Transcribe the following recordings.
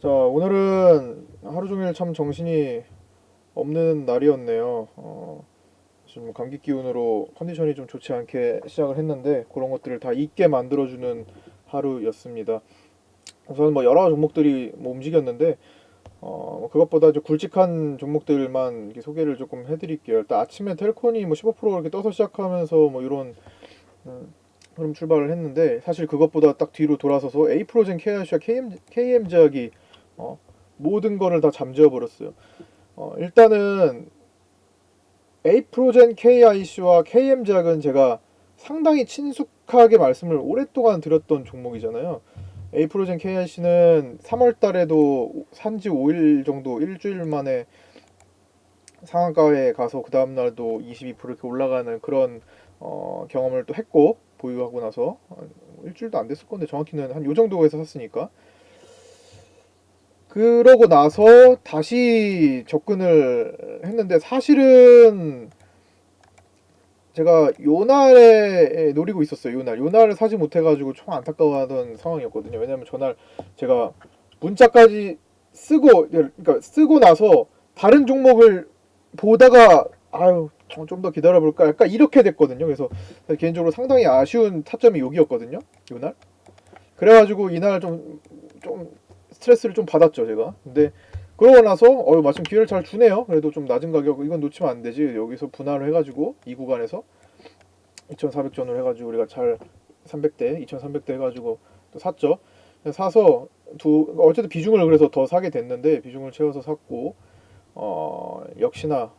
자, 오늘은 하루 종일 참 정신이 없는 날이었네요. 지금 감기 기운으로 컨디션이 좀 좋지 않게 시작을 했는데 그런 것들을 다 잊게 만들어주는 하루였습니다. 우선 뭐 여러 종목들이 뭐 움직였는데 뭐 그것보다 좀 굵직한 종목들만 이렇게 소개를 조금 해드릴게요. 일단 아침에 텔콘이 뭐 15% 이렇게 떠서 시작하면서 뭐 이런 흐름 출발을 했는데 사실 그것보다 딱 뒤로 돌아서서 에이프로젠 KIC와 KM제약이 어, 모든 거를 다 잠재워 버렸어요. 일단은 에이프로젠 KIC와 KM제약은 제가 상당히 친숙하게 말씀을 오랫동안 드렸던 종목이잖아요. 에이프로젠 KIC는 3월 달에도 산지 5일 정도 일주일 만에 상한가에 가서 그 다음 날도 22% 이렇게 올라가는 그런 경험을 또 했고 보유하고 나서 일주일도 안 됐을 건데 정확히는 한 요 정도에서 샀으니까 그러고 나서 다시 접근을 했는데 사실은 제가 요날에 노리고 있었어요. 요날을 사지 못해가지고 총 안타까워하던 상황이었거든요. 왜냐면 저날 제가 문자까지 쓰고 그러니까 쓰고 나서 다른 종목을 보다가 아유 좀 더 기다려볼까 약간 이렇게 됐거든요. 그래서 개인적으로 상당히 아쉬운 타점이 여기였거든요. 요날. 그래가지고 이날 좀 스트레스를 좀 받았죠 제가. 근데 그러고 나서 마침 기회를 잘 주네요. 그래도 좀 낮은 가격 이건 놓치면 안 되지. 여기서 분할을 해가지고 이 구간에서 2,400전을 해가지고 우리가 잘 300대 2,300대 해가지고 또 샀죠. 사서 어쨌든 비중을 그래서 더 사게 됐는데 비중을 채워서 샀고 역시나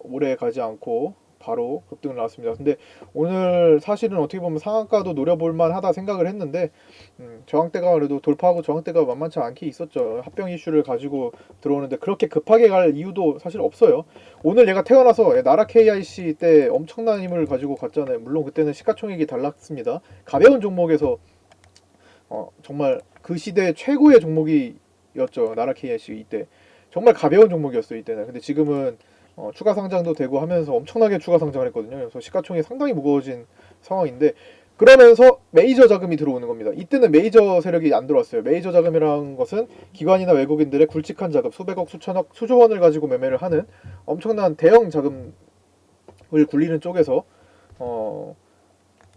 오래 가지 않고 바로 급등을 나왔습니다. 근데 오늘 사실은 어떻게 보면 상한가도 노려볼 만하다 생각을 했는데 저항대가 그래도 돌파하고 저항대가 만만치 않게 있었죠. 합병 이슈를 가지고 들어오는데 그렇게 급하게 갈 이유도 사실 없어요. 오늘 얘가 태어나서 나라 KIC 때 엄청난 힘을 가지고 갔잖아요. 물론 그때는 시가총액이 달랐습니다. 가벼운 종목에서 정말 그 시대 최고의 종목이었죠. 나라 KIC 이때 정말 가벼운 종목이었어요 이때는. 근데 지금은 추가 상장도 되고 하면서 엄청나게 추가 상장을 했거든요. 그래서 시가총액이 상당히 무거워진 상황인데 그러면서 메이저 자금이 들어오는 겁니다. 이때는 메이저 세력이 안 들어왔어요. 메이저 자금이라는 것은 기관이나 외국인들의 굵직한 자금, 수백억, 수천억, 수조 원을 가지고 매매를 하는 엄청난 대형 자금을 굴리는 쪽에서 어,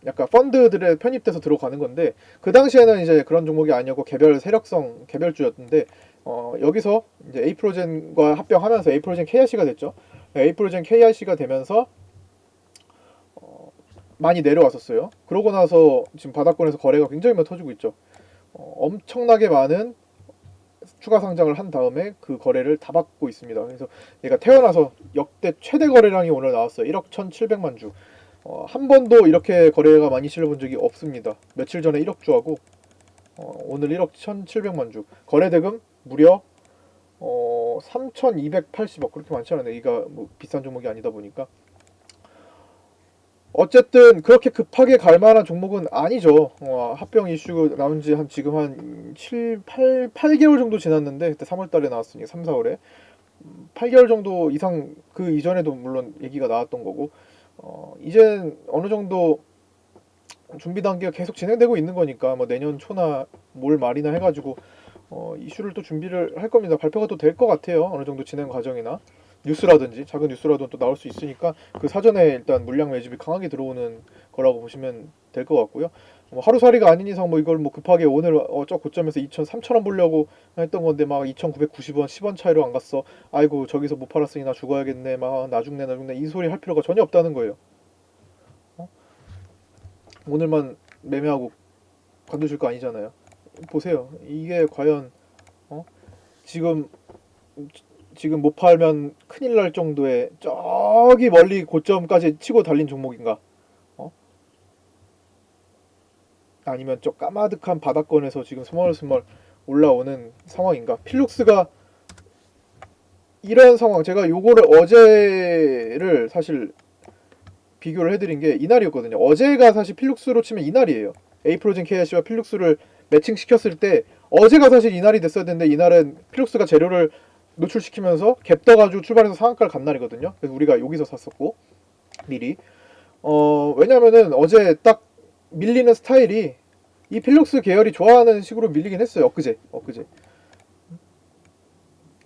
약간 펀드들에 편입돼서 들어가는 건데 그 당시에는 이제 그런 종목이 아니었고 개별 세력성 개별주였는데 여기서 이제 에이프로젠과 합병하면서 에이프로젠 KIC가 됐죠. 에이프로젠 KIC가 되면서 많이 내려왔었어요. 그러고 나서 지금 바닥권에서 거래가 굉장히 많이 터지고 있죠. 엄청나게 많은 추가 상장을 한 다음에 그 거래를 다 받고 있습니다. 그래서 얘가 태어나서 역대 최대 거래량이 오늘 나왔어요. 1억 1,700만 주. 한 번도 이렇게 거래가 많이 실려본 적이 없습니다. 며칠 전에 1억 주하고 오늘 1억 1,700만 주. 거래 대금 무려 3,280억. 그렇게 많지 않은데 이가 뭐 비싼 종목이 아니다 보니까 어쨌든 그렇게 급하게 갈 만한 종목은 아니죠. 합병 이슈 나온 지 지금 한 7, 8개월 정도 지났는데 그때 3월 달에 나왔으니까 3, 4월에 8개월 정도 이상 그 이전에도 물론 얘기가 나왔던 거고 이젠 어느 정도 준비 단계가 계속 진행되고 있는 거니까 뭐 내년 초나 올 말이나 해가지고 이슈를 또 준비를 할 겁니다. 발표가 또 될 것 같아요. 어느 정도 진행 과정이나 뉴스라든지 작은 뉴스라도 또 나올 수 있으니까 그 사전에 일단 물량 매집이 강하게 들어오는 거라고 보시면 될 것 같고요. 뭐 하루살이가 아닌 이상 뭐 이걸 뭐 급하게 오늘 저 고점에서 2천 3천 원 보려고 했던 건데 막 2,990원 10원 차이로 안 갔어. 아이고 저기서 못 팔았으니 나 죽어야겠네. 막 나 죽네 이 소리 할 필요가 전혀 없다는 거예요. 어? 오늘만 매매하고 관두실 거 아니잖아요. 보세요. 이게 과연 어? 지금 지금 못 팔면 큰일 날 정도의 저기 멀리 고점까지 치고 달린 종목인가? 어? 아니면 저 까마득한 바닥권에서 지금 스멀스멀 올라오는 상황인가? 필룩스가 이런 상황 제가 요거를 어제를 사실 비교를 해드린 게 이날이었거든요. 어제가 사실 필룩스로 치면 이날이에요. 에이프로젠 KIC와 필룩스를 매칭시켰을 때 어제가 사실 이날이 됐어야 되는데 이날은 필룩스가 재료를 노출시키면서 갭 떠가지고 출발해서 상한가를 간 날이거든요. 그래서 우리가 여기서 샀었고 미리 왜냐면은 어제 딱 밀리는 스타일이 이 필룩스 계열이 좋아하는 식으로 밀리긴 했어요. 엊그제.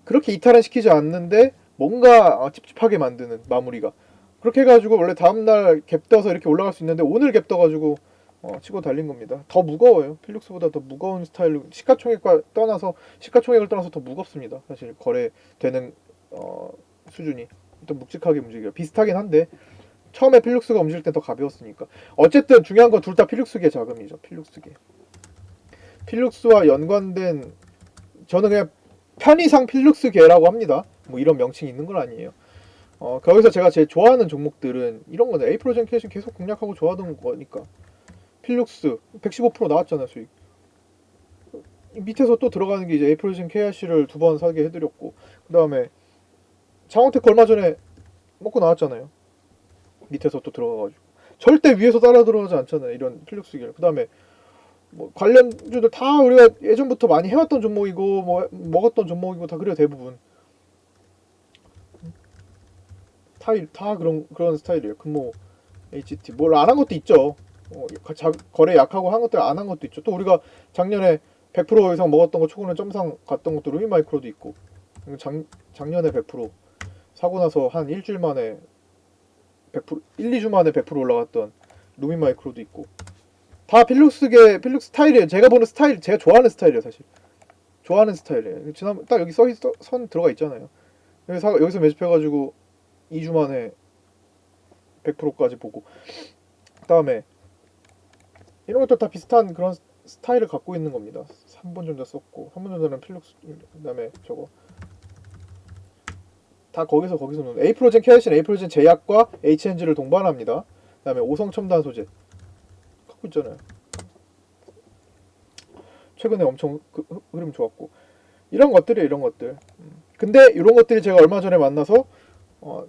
그렇게 이탈은 시키지 않는데 뭔가 찝찝하게 만드는 마무리가. 그렇게 해가지고 원래 다음날 갭 떠서 이렇게 올라갈 수 있는데 오늘 갭 떠가지고 치고 달린 겁니다. 더 무거워요. 필룩스보다 더 무거운 스타일로 시가총액을 떠나서 더 무겁습니다. 사실 거래되는 수준이 좀 묵직하게 움직여요. 비슷하긴 한데 처음에 필룩스가 움직일 땐 더 가벼웠으니까. 어쨌든 중요한 건 둘 다 필룩스계 자금이죠. 필룩스계. 필룩스와 연관된 저는 그냥 편의상 필룩스계라고 합니다. 뭐 이런 명칭이 있는 건 아니에요. 거기서 제가 제일 좋아하는 종목들은 이런 거네. 에이프로젠 캐시 계속 공략하고 좋아하던 거니까. 필룩스 115% 나왔잖아요, 수익. 밑에서 또 들어가는 게 이제 에이프로젠 KRC를 2번 사게 해드렸고, 그 다음에 장원테크 얼마 전에 먹고 나왔잖아요. 밑에서 또 들어가가지고 절대 위에서 따라 들어가지 않잖아요. 이런 필룩스기를. 그 다음에 뭐 관련주들 다 우리가 예전부터 많이 해왔던 종목이고 뭐 먹었던 종목이고 다 그래요. 대부분 다 그런 스타일이에요. 금모, HT 뭘 안 한 것도 있죠. 거래 약하고 한 것들 안 한 것도 있죠. 또 우리가 작년에 100% 이상 먹었던 거 초반에 점상 갔던 것도 루미마이크로도 있고, 작년에 100% 사고 나서 한 일주일 만에 100% 1, 2주 만에 100% 올라갔던 루미마이크로도 있고, 다 필룩스 스타일이에요. 제가 보는 스타일, 제가 좋아하는 스타일이에요. 사실 좋아하는 스타일이에요. 지난번 딱 여기 선 들어가 있잖아요. 여기서 매집해가지고 2주 만에 100%까지 보고, 그 다음에 이런 것도 다 비슷한 그런 스타일을 갖고 있는 겁니다. 3번전자 썼고, 3번전자는 필룩스, 그 다음에 저거 다 거기서 노는 에이프로젠 KRC는 에이프로젠 제약과 HNG를 동반합니다. 그 다음에 오성첨단 소재 갖고 있잖아요. 최근에 엄청 흐름 좋았고, 이런 것들이에요. 이런 것들. 근데 이런 것들이 제가 얼마 전에 만나서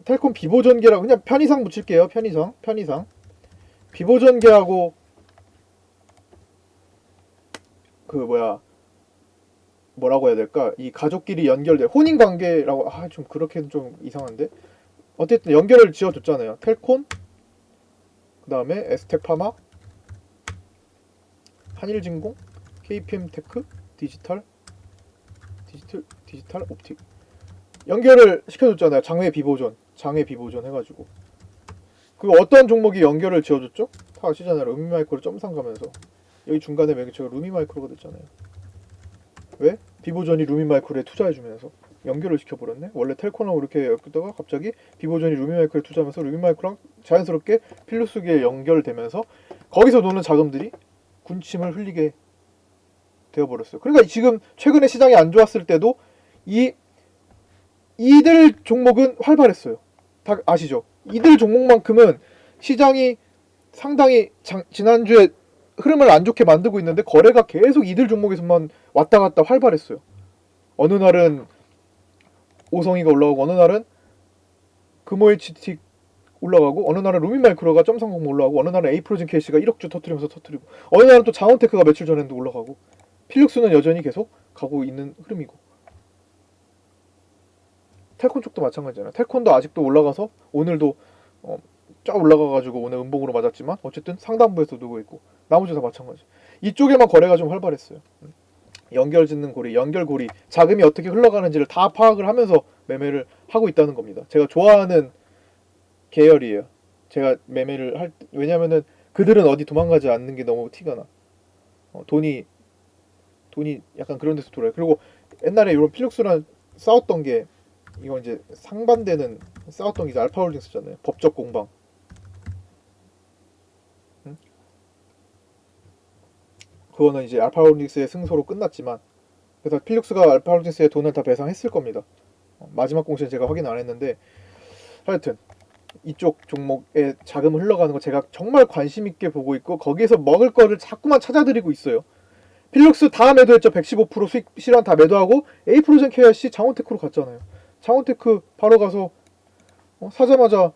텔콤 비보전기라고, 그냥 편의상 붙일게요. 편의상 비보전기하고 그 뭐라고 해야 될까, 이 가족끼리 연결돼 혼인관계라고, 좀 그렇게는 좀 이상한데, 어쨌든 연결을 지어줬잖아요. 텔콘, 그 다음에 에스텍파마, 한일진공, KPM테크, 디지털 옵틱 연결을 시켜줬잖아요. 장외 비보전 해가지고. 그 어떤 종목이 연결을 지어줬죠? 다 아시잖아요. 루미마이크로 점상 가면서 여기 중간에 매개체가 루미마이크로가 됐잖아요. 왜? 비보전이 루미마이크로에 투자해주면서 연결을 시켜버렸네. 원래 텔코랑 이렇게 엮다가 갑자기 비보전이 루미마이크로에 투자하면서 루미마이크로랑 자연스럽게 필룩스기에 연결되면서 거기서 노는 자금들이 군침을 흘리게 되어버렸어요. 그러니까 지금 최근에 시장이 안 좋았을 때도 이들 종목은 활발했어요. 다 아시죠? 이들 종목만큼은 시장이 상당히 지난주에 흐름을 안 좋게 만들고 있는데 거래가 계속 이들 종목에서만 왔다 갔다 활발했어요. 어느 날은 오성이가 올라가고, 어느 날은 금호HT 올라가고, 어느 날은 루미마이크로가 점상공 올라가고, 어느 날은 에이프로젠 KC가 1억주 터뜨리고, 어느 날은 또 장원테크가 며칠 전에도 올라가고, 필룩스는 여전히 계속 가고 있는 흐름이고, 텔콘 쪽도 마찬가지잖아요. 텔콘도 아직도 올라가서 오늘도 쫙 올라가가지고 오늘 음봉으로 맞았지만 어쨌든 상단부에서 누고 있고, 나머지 다 마찬가지. 이쪽에만 거래가 좀 활발했어요. 연결짓는 고리, 연결고리, 자금이 어떻게 흘러가는지를 다 파악을 하면서 매매를 하고 있다는 겁니다. 제가 좋아하는 계열이에요. 제가 매매를 왜냐면은 그들은 어디 도망가지 않는 게 너무 티가 나. 돈이 약간 그런 데서 돌아요. 그리고 옛날에 이런 필룩스랑 싸웠던 게, 이건 이제 상반되는 싸웠던 게 이제 알파홀딩스잖아요. 법적 공방. 그거는 이제 알파홀딩스의 승소로 끝났지만, 그래서 필룩스가 알파홀딩스의 돈을 다 배상했을 겁니다. 마지막 공시는 제가 확인 안 했는데, 하여튼 이쪽 종목에 자금 흘러가는 거 제가 정말 관심 있게 보고 있고, 거기에서 먹을 거를 자꾸만 찾아드리고 있어요. 필룩스 다 매도했죠. 115% 수익 실현 다 매도하고 에이프로젠 KRC 장원테크로 갔잖아요. 장원테크 바로 가서 사자마자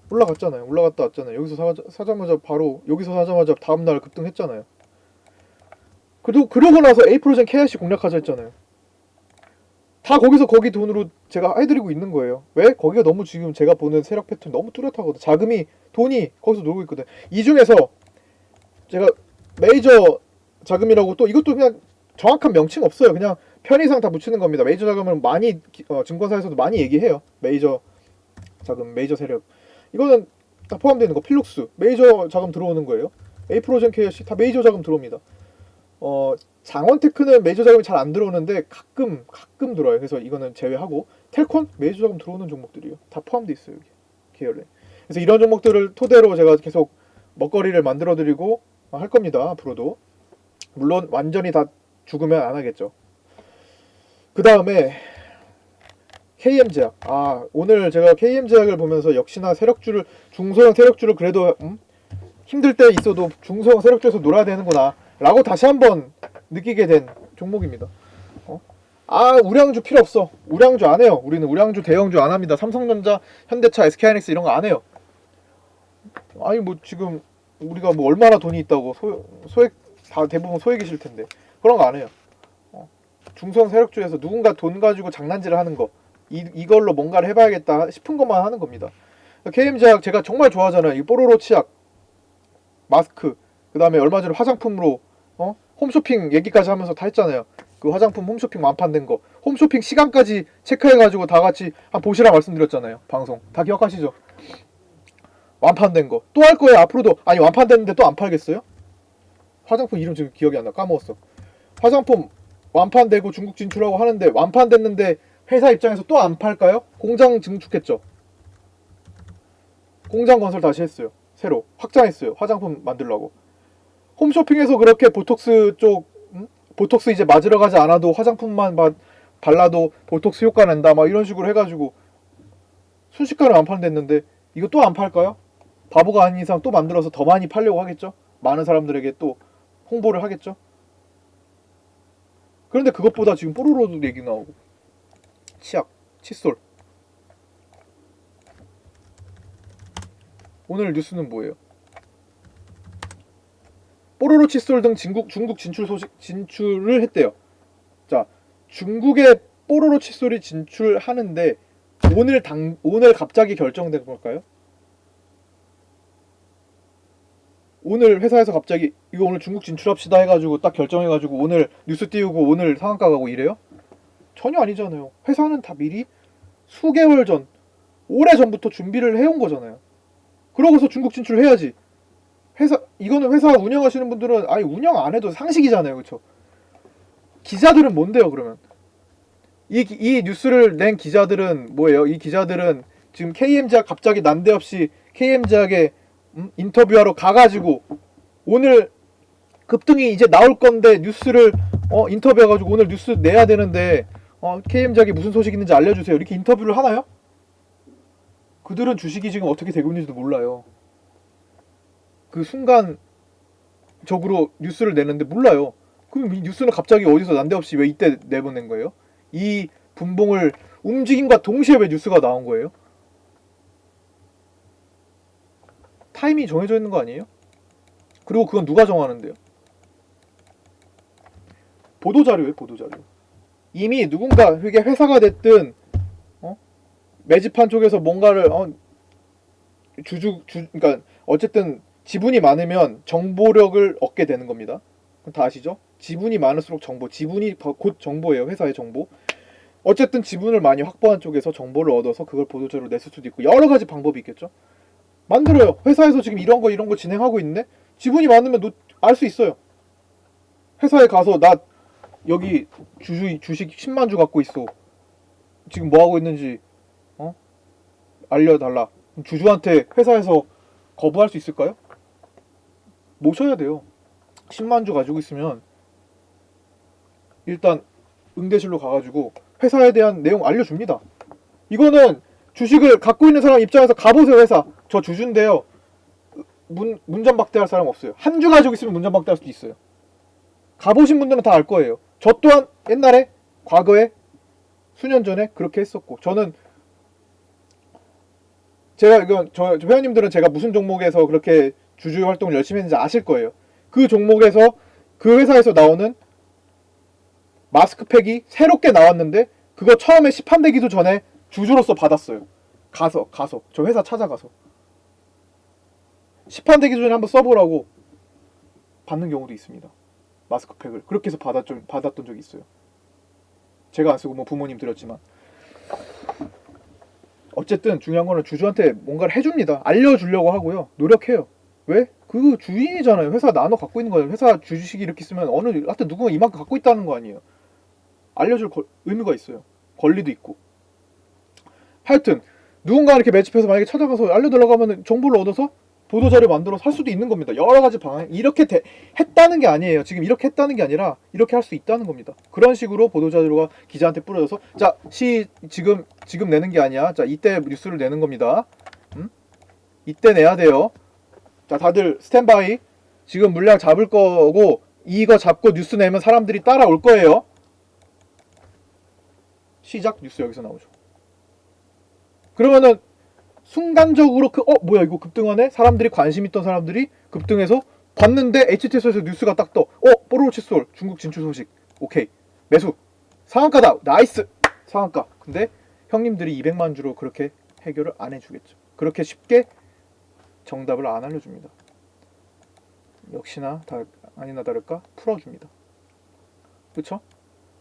올라갔잖아요. 올라갔다 왔잖아요. 여기서 사자마자 바로 여기서 사자마자 다음날 급등했잖아요. 그러고 나서 에이프로젠 KRC 공략하자 했잖아요. 다 거기서 거기 돈으로 제가 해드리고 있는 거예요. 왜? 거기가 너무 지금 제가 보는 세력 패턴 너무 뚜렷하거든. 돈이 거기서 놀고 있거든. 이 중에서 제가 메이저 자금이라고 또 이것도 그냥 정확한 명칭 없어요. 그냥 편의상 다 붙이는 겁니다. 메이저 자금은 많이 증권사에서도 많이 얘기해요. 메이저 자금, 메이저 세력. 이거는 다 포함되는 거. 필룩스 메이저 자금 들어오는 거예요. 에이프로젠 KC 다 메이저 자금 들어옵니다. 장원테크는 메이저 자금이 잘 안 들어오는데 가끔 들어와요. 그래서 이거는 제외하고 텔콘 메이저 자금 들어오는 종목들이에요. 다 포함돼 있어요. 여기 계열에. 그래서 이런 종목들을 토대로 제가 계속 먹거리를 만들어드리고 할 겁니다. 앞으로도. 물론 완전히 다 죽으면 안 하겠죠. 그 다음에 KM제약. 오늘 제가 KM제약을 보면서 역시나 세력주를, 중소형 세력주를 그래도 힘들 때 있어도 중소형 세력주에서 놀아야 되는구나 라고 다시 한번 느끼게 된 종목입니다. 우량주 필요 없어. 우량주 안 해요. 우리는 우량주 대형주 안 합니다. 삼성전자, 현대차, SK하이닉스 이런 거 안 해요. 아니 뭐 지금 우리가 뭐 얼마나 돈이 있다고 소액 다 대부분 소액이실 텐데 그런 거 안 해요. 중소형 세력주에서 누군가 돈 가지고 장난질을 하는 거 이걸로 뭔가를 해봐야겠다 싶은 것만 하는 겁니다. KM제약 제가 정말 좋아하잖아요. 이 뽀로로 치약, 마스크, 그 다음에 얼마 전에 화장품으로 홈쇼핑 얘기까지 하면서 다 했잖아요. 그 화장품 홈쇼핑 완판된 거, 홈쇼핑 시간까지 체크해가지고 다 같이 한번 보시라 말씀드렸잖아요. 방송 다 기억하시죠? 완판된 거 또 할 거예요. 앞으로도. 아니 완판됐는데 또 안 팔겠어요? 화장품 이름 지금 기억이 안 나. 까먹었어. 화장품 완판되고 중국 진출하고 하는데 완판됐는데 회사 입장에서 또 안 팔까요? 공장 증축했죠. 공장 건설 다시 했어요. 새로 확장했어요. 화장품 만들려고. 홈쇼핑에서 그렇게 보톡스 쪽 보톡스 이제 맞으러 가지 않아도 화장품만 발라도 보톡스 효과 낸다 막 이런 식으로 해가지고 순식간에 완판됐는데 이거 또 안 팔까요? 바보가 아닌 이상 또 만들어서 더 많이 팔려고 하겠죠. 많은 사람들에게 또 홍보를 하겠죠. 그런데 그것보다 지금 뽀로로도 얘기 나오고 치약, 칫솔. 오늘 뉴스는 뭐예요? 뽀로로 칫솔 등 중국 진출을 했대요. 자, 중국에 뽀로로 칫솔이 진출하는데 오늘 갑자기 결정된 걸까요? 오늘 회사에서 갑자기 이거 오늘 중국 진출합시다 해가지고 딱 결정해가지고 오늘 뉴스 띄우고 오늘 상한가 가고 이래요? 전혀 아니잖아요. 회사는 다 미리 수개월 전, 오래 전부터 준비를 해온 거잖아요. 그러고서 중국 진출해야지. 이거는 회사 운영하시는 분들은 아니 운영 안 해도 상식이잖아요. 그쵸? 기자들은 뭔데요 그러면? 이 뉴스를 낸 기자들은 뭐예요? 이 기자들은 지금 KM제약 갑자기 난데없이 KM제약에 인터뷰하러 가가지고 오늘 급등이 이제 나올 건데 뉴스를 인터뷰해가지고 오늘 뉴스 내야 되는데 KM제약이 무슨 소식 있는지 알려주세요. 이렇게 인터뷰를 하나요? 그들은 주식이 지금 어떻게 되고 있는지도 몰라요. 그 순간적으로 뉴스를 내는데 몰라요. 그럼 이 뉴스는 갑자기 어디서 난데없이 왜 이때 내보낸 거예요? 이 분봉을 움직임과 동시에 왜 뉴스가 나온 거예요? 타이밍이 정해져 있는 거 아니에요? 그리고 그건 누가 정하는데요? 보도자료예요, 보도자료. 이미 누군가 그게 회사가 됐든 매집한 쪽에서 뭔가를 그러니까 어쨌든 지분이 많으면 정보력을 얻게 되는 겁니다. 다 아시죠? 지분이 많을수록 지분이 곧 정보예요. 회사의 정보. 어쨌든 지분을 많이 확보한 쪽에서 정보를 얻어서 그걸 보도자료로 냈을 수도 있고 여러 가지 방법이 있겠죠. 만들어요. 회사에서 지금 이런 거 진행하고 있네. 지분이 많으면 알 수 있어요. 회사에 가서 나 여기 주식 10만 주 갖고 있어. 지금 뭐 하고 있는지 알려달라. 주주한테 회사에서 거부할 수 있을까요? 모셔야 돼요. 10만 주 가지고 있으면 일단 응대실로 가가지고 회사에 대한 내용 알려줍니다. 이거는 주식을 갖고 있는 사람 입장에서 가보세요. 회사 저 주주인데요. 문전박대할 사람 없어요. 한 주 가지고 있으면 문전박대할 수도 있어요. 가보신 분들은 다 알 거예요. 저 또한 옛날에 과거에 수년 전에 그렇게 했었고 저는 저 회원님들은 제가 무슨 종목에서 그렇게 주주 활동을 열심히 했는지 아실 거예요. 그 종목에서 그 회사에서 나오는 마스크팩이 새롭게 나왔는데 그거 처음에 시판되기도 전에 주주로서 받았어요. 가서 저 회사 찾아가서 시판되기 전에 한번 써보라고 받는 경우도 있습니다. 마스크팩을 그렇게 해서 받았던 적이 있어요. 제가 안 쓰고 뭐 부모님 드렸지만. 어쨌든 중요한 거는 주주한테 뭔가를 해줍니다. 알려주려고 하고요. 노력해요. 왜? 그 주인이잖아요. 회사 나눠 갖고 있는 거예요. 회사 주식이 이렇게 있으면 하여튼 누군가 이만큼 갖고 있다는 거 아니에요. 알려줄 의미가 있어요. 권리도 있고. 하여튼 누군가 이렇게 매집해서 만약에 찾아가서 알려달라고 하면 정보를 얻어서 보도자료 만들어서 할 수도 있는 겁니다. 여러 가지 방안 이렇게 했다는 게 아니에요. 지금 이렇게 했다는 게 아니라 이렇게 할 수 있다는 겁니다. 그런 식으로 보도자료가 기자한테 뿌려져서 자, 지금 내는 게 아니야. 자, 이때 뉴스를 내는 겁니다. 이때 내야 돼요. 자, 다들 스탠바이. 지금 물량 잡을 거고 이거 잡고 뉴스 내면 사람들이 따라올 거예요. 시작. 뉴스 여기서 나오죠. 그러면은 순간적으로 뭐야 이거 급등하네? 사람들이 관심 있던 사람들이 급등해서 봤는데 HTS에서 뉴스가 딱 떠. 뽀로로 칫솔 중국 진출 소식. 오케이. 매수. 상한가다. 나이스. 상한가. 근데 형님들이 200만 주로 그렇게 해결을 안 해주겠죠. 그렇게 쉽게 정답을 안 알려줍니다. 역시나 아니나 다를까 풀어줍니다. 그쵸?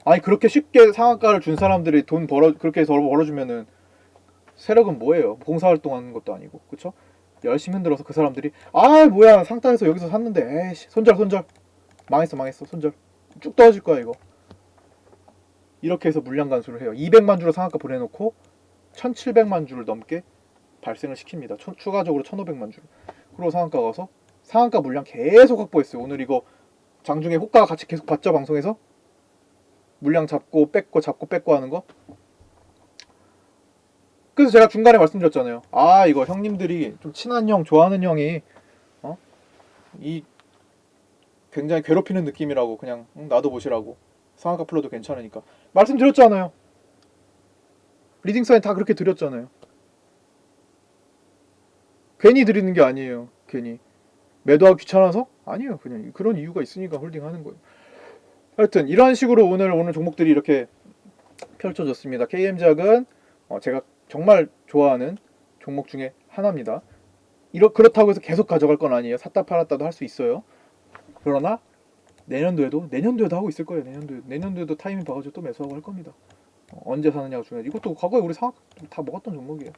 아니 그렇게 쉽게 상한가를 준 사람들이 그렇게 해서 벌어주면은 세력은 뭐예요? 봉사활동하는 것도 아니고. 그쵸? 열심히 흔들어서 그 사람들이 뭐야 상따에서 여기서 샀는데 에이씨 손절 망했어 손절 쭉 떨어질 거야 이거. 이렇게 해서 물량 간수를 해요. 200만 주로 상한가 보내놓고 1700만 주를 넘게 발생을 시킵니다. 추가적으로 1500만 주를. 그리고 상한가 가서 상한가 물량 계속 확보했어요. 오늘 이거 장중에 호가 같이 계속 봤죠 방송에서? 물량 잡고 뺏고 하는 거. 그래서 제가 중간에 말씀드렸잖아요. 이거 형님들이 좀 친한 형, 좋아하는 형이 이 굉장히 괴롭히는 느낌이라고 그냥 나도 보시라고. 상한가 풀러도 괜찮으니까 말씀드렸잖아요. 리딩 사인 다 그렇게 드렸잖아요. 괜히 드리는 게 아니에요. 괜히 매도하기 귀찮아서? 아니에요. 그냥 그런 이유가 있으니까 홀딩하는 거예요. 하여튼 이런 식으로 오늘 종목들이 이렇게 펼쳐졌습니다. KM제약은 제가 정말 좋아하는 종목 중에 하나입니다. 그렇다고 해서 계속 가져갈 건 아니에요. 샀다 팔았다도 할 수 있어요. 그러나 내년도에도 하고 있을 거예요. 내년도에도 타이밍 봐가지고 또 매수하고 할 겁니다. 언제 사느냐가 중요해요. 이것도 과거에 우리 다 먹었던 종목이에요.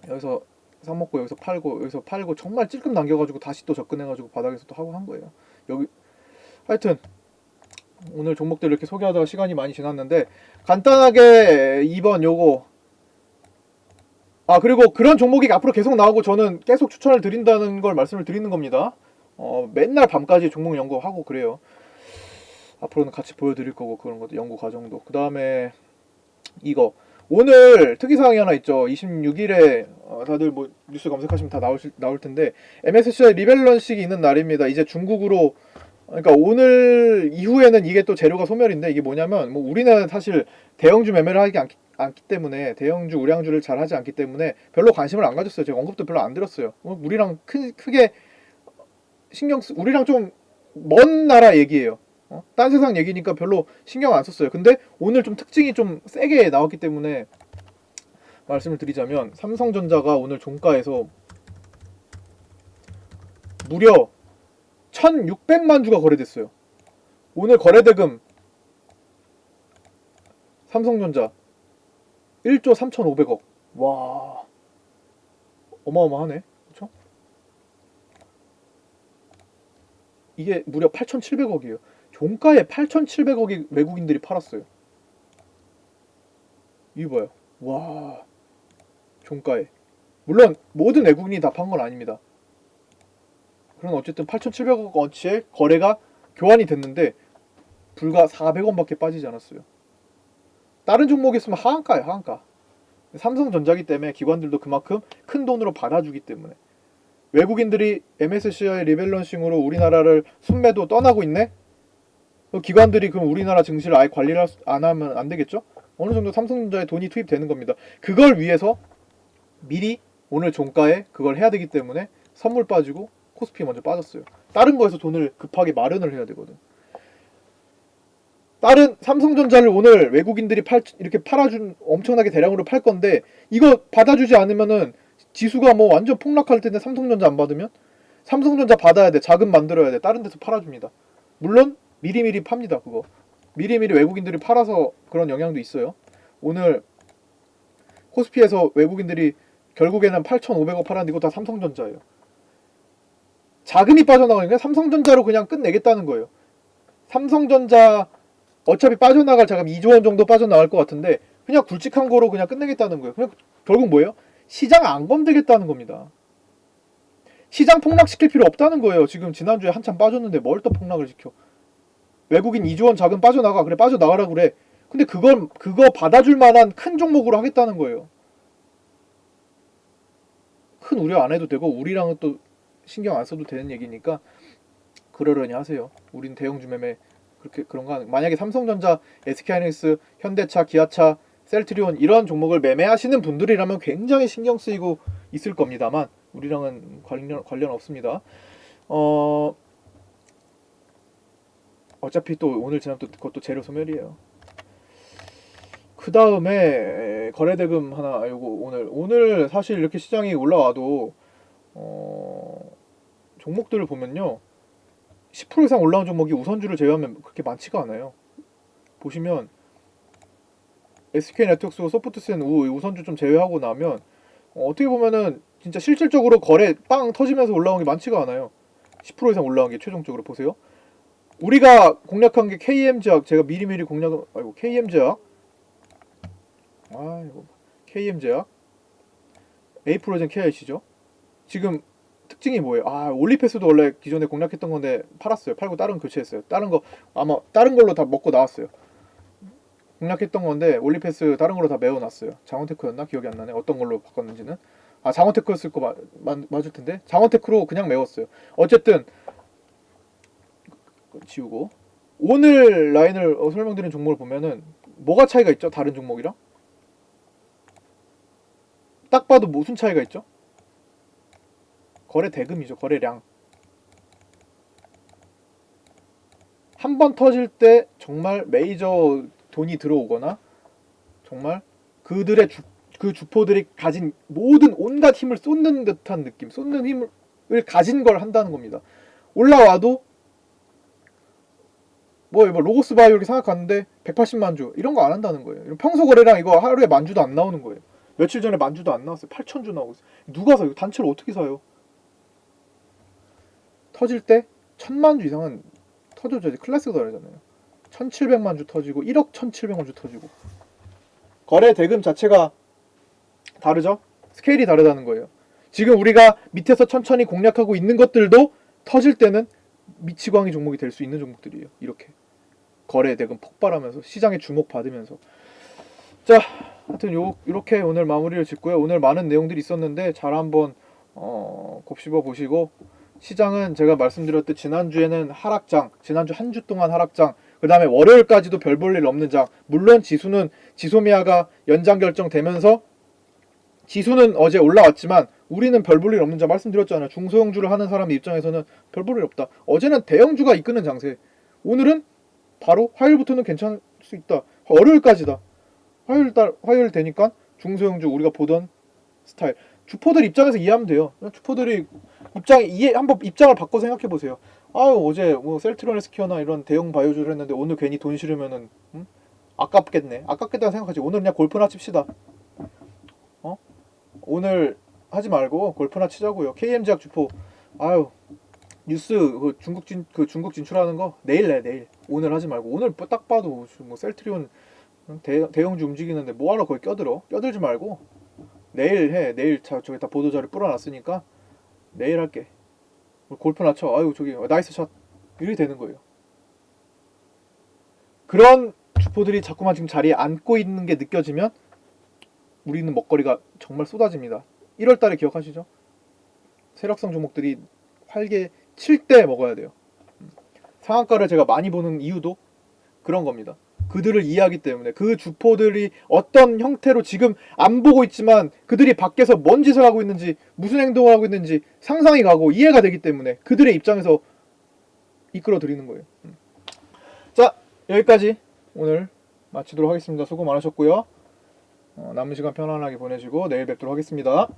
여기서 사 먹고 여기서 팔고 정말 찔끔 남겨가지고 다시 또 접근해가지고 바닥에서 또 하고 한 거예요. 하여튼 오늘 종목들 이렇게 소개하다가 시간이 많이 지났는데 간단하게 2번 요거 그리고 그런 종목이 앞으로 계속 나오고 저는 계속 추천을 드린다는 걸 말씀을 드리는 겁니다. 맨날 밤까지 종목 연구하고 그래요. 앞으로는 같이 보여드릴 거고 그런 것도 연구 과정도. 그 다음에 이거 오늘 특이사항이 하나 있죠. 26일에 다들 뭐 뉴스 검색하시면 다 나올 텐데 MSCI 리밸런싱이 있는 날입니다. 이제 중국으로 그러니까 오늘 이후에는 이게 또 재료가 소멸인데 이게 뭐냐면 뭐 우리는 사실 대형주 매매를 하지 않기 때문에 대형주 우량주를 잘 하지 않기 때문에 별로 관심을 안 가졌어요. 제가 언급도 별로 안 드렸어요. 우리랑 크게 우리랑 좀 먼 나라 얘기예요. 딴 세상 얘기니까 별로 신경 안 썼어요. 근데 오늘 좀 특징이 좀 세게 나왔기 때문에 말씀을 드리자면 삼성전자가 오늘 종가에서 무려 1600만 주가 거래됐어요. 오늘 거래대금 삼성전자 1조 3500억. 와, 어마어마하네. 그쵸? 이게 무려 8700억이에요. 종가에 8700억이 외국인들이 팔았어요. 이거 봐요. 와, 종가에. 물론 모든 외국인이 다 판 건 아닙니다. 그럼 어쨌든 8700억 원치의 거래가 교환이 됐는데 불과 400원밖에 빠지지 않았어요. 다른 종목이었으면 하한가예요. 하한가. 삼성전자기 때문에 기관들도 그만큼 큰 돈으로 받아주기 때문에 외국인들이 MSCI 리밸런싱으로 우리나라를 순매도 떠나고 있네? 기관들이 그럼 우리나라 증시를 아예 관리를 안 하면 안 되겠죠? 어느 정도 삼성전자에 돈이 투입되는 겁니다. 그걸 위해서 미리 오늘 종가에 그걸 해야 되기 때문에 선물 빠지고 코스피 먼저 빠졌어요. 다른 거에서 돈을 급하게 마련을 해야 되거든. 다른 삼성전자를 오늘 외국인들이 이렇게 팔아준 엄청나게 대량으로 팔 건데 이거 받아주지 않으면은 지수가 뭐 완전 폭락할 텐데 삼성전자 안 받으면 삼성전자 받아야 돼. 자금 만들어야 돼. 다른 데서 팔아줍니다. 물론 미리미리 팝니다. 그거 미리미리 외국인들이 팔아서 그런 영향도 있어요. 오늘 코스피에서 외국인들이 결국에는 8,500억 팔았는데 이거 다 삼성전자예요. 자금이 빠져나가니까 삼성전자로 그냥 끝내겠다는 거예요. 삼성전자 어차피 빠져나갈 자금 2조 원 정도 빠져나갈 것 같은데 그냥 굵직한 거로 그냥 끝내겠다는 거예요. 그냥 결국 뭐예요? 시장 안 건드겠다는 겁니다. 시장 폭락시킬 필요 없다는 거예요. 지금 지난주에 한참 빠졌는데 뭘 또 폭락을 시켜. 외국인 2조 원 자금 빠져나가. 그래 빠져나가라 그래. 근데 그거 받아줄 만한 큰 종목으로 하겠다는 거예요. 큰 우려 안 해도 되고 우리랑은 또 신경 안 써도 되는 얘기니까 그러려니 하세요. 우린 대형주 매매 그렇게 그런 거 하는. 만약에 삼성전자, SK하이닉스, 현대차, 기아차, 셀트리온 이런 종목을 매매하시는 분들이라면 굉장히 신경 쓰이고 있을 겁니다만 우리랑은 관련 없습니다. 어차피 또 오늘 지나면 또 그것도 재료 소멸이에요. 그 다음에 거래대금 하나 요거 오늘 사실 이렇게 시장이 올라와도 종목들을 보면요 10% 이상 올라온 종목이 우선주를 제외하면 그렇게 많지가 않아요. 보시면 SK네트워크스, 소프트센 우선주 좀 제외하고 나면 어떻게 보면은 진짜 실질적으로 거래 빵 터지면서 올라온 게 많지가 않아요. 10% 이상 올라온 게 최종적으로 보세요. 우리가 공략한 게 KM제약. 제가 미리미리 KM제약. KM제약 에이프로젠 KIC죠. 지금 특징이 뭐예요? 올리패스도 원래 기존에 공략했던 건데 팔았어요. 팔고 다른 교체했어요. 다른 거 아마 다른 걸로 다 먹고 나왔어요. 공략했던 건데 올리패스 다른 걸로 다 메워놨어요. 장원테크였나? 기억이 안 나네. 어떤 걸로 바꿨는지는. 장원테크였을 거 맞을 텐데. 장원테크로 그냥 메웠어요. 어쨌든 지우고 오늘 라인을 설명드린 종목을 보면은 뭐가 차이가 있죠? 다른 종목이랑? 딱 봐도 무슨 차이가 있죠? 거래 대금이죠. 거래량. 한 번 터질 때 정말 메이저 돈이 들어오거나 정말 그들의 그 주포들이 가진 모든 온갖 힘을 쏟는 듯한 느낌, 쏟는 힘을 가진 걸 한다는 겁니다. 올라와도 뭐 로고스 바이오 이렇게 생각하는데 180만 주 이런 거 안 한다는 거예요. 평소 거래량 이거 하루에 10,000주도 안 나오는 거예요. 며칠 전에 10,000주도 안 나왔어요. 8,000주 나오고 있어요. 누가 사요? 단체를 어떻게 사요? 터질 때 1,000만 주 이상은 터져줘야지. 클래스 거래잖아요. 1,700만 주 터지고 1억 1,700만 주 터지고 거래 대금 자체가 다르죠? 스케일이 다르다는 거예요. 지금 우리가 밑에서 천천히 공략하고 있는 것들도 터질 때는 미치광이 종목이 될 수 있는 종목들이에요. 이렇게 거래 대금 폭발하면서 시장에 주목받으면서. 자, 하여튼 요렇게 오늘 마무리를 짓고요. 오늘 많은 내용들이 있었는데 잘 한번 곱씹어 보시고, 시장은 제가 말씀드렸듯 지난주에는 하락장, 지난주 한 주 동안 하락장, 그 다음에 월요일까지도 별 볼 일 없는 장. 물론 지수는 지소미아가 연장 결정되면서 지수는 어제 올라왔지만 우리는 별 볼 일 없는 장 말씀드렸잖아요. 중소형주를 하는 사람 입장에서는 별 볼 일 없다. 어제는 대형주가 이끄는 장세. 오늘은 바로 화요일부터는 괜찮을 수 있다. 월요일까지다. 화요일 되니까 중소형주 우리가 보던 스타일. 주포들 입장에서 이해하면 돼요. 주포들이 한번 입장을 바꿔 생각해 보세요. 어제 뭐 셀트리온 헬스케어나 이런 대형 바이오주를 했는데 오늘 괜히 돈 실으면은 아깝겠네. 아깝겠다고 생각하지. 오늘 그냥 골프나 칩시다. 오늘 하지 말고 골프나 치자고요. KM제약 주포. 뉴스 중국 진출하는 거 내일 내 내일. 오늘 하지 말고. 오늘 딱 봐도 뭐 셀트리온 대형주 움직이는데 뭐하러 거기 껴들지 말고 내일 해. 내일 저기 다 보도자료 뿌려놨으니까 내일 할게. 골프나 쳐. 저기 나이스 샷. 이렇게 되는 거예요. 그런 주포들이 자꾸만 지금 자리에 앉고 있는 게 느껴지면 우리는 먹거리가 정말 쏟아집니다. 1월달에 기억하시죠? 세력성 종목들이 활개 칠 때 먹어야 돼요. 상한가를 제가 많이 보는 이유도 그런 겁니다. 그들을 이해하기 때문에. 그 주포들이 어떤 형태로 지금 안 보고 있지만 그들이 밖에서 뭔 짓을 하고 있는지, 무슨 행동을 하고 있는지 상상이 가고 이해가 되기 때문에 그들의 입장에서 이끌어 드리는 거예요. 자, 여기까지 오늘 마치도록 하겠습니다. 수고 많으셨고요. 남은 시간 편안하게 보내시고 내일 뵙도록 하겠습니다.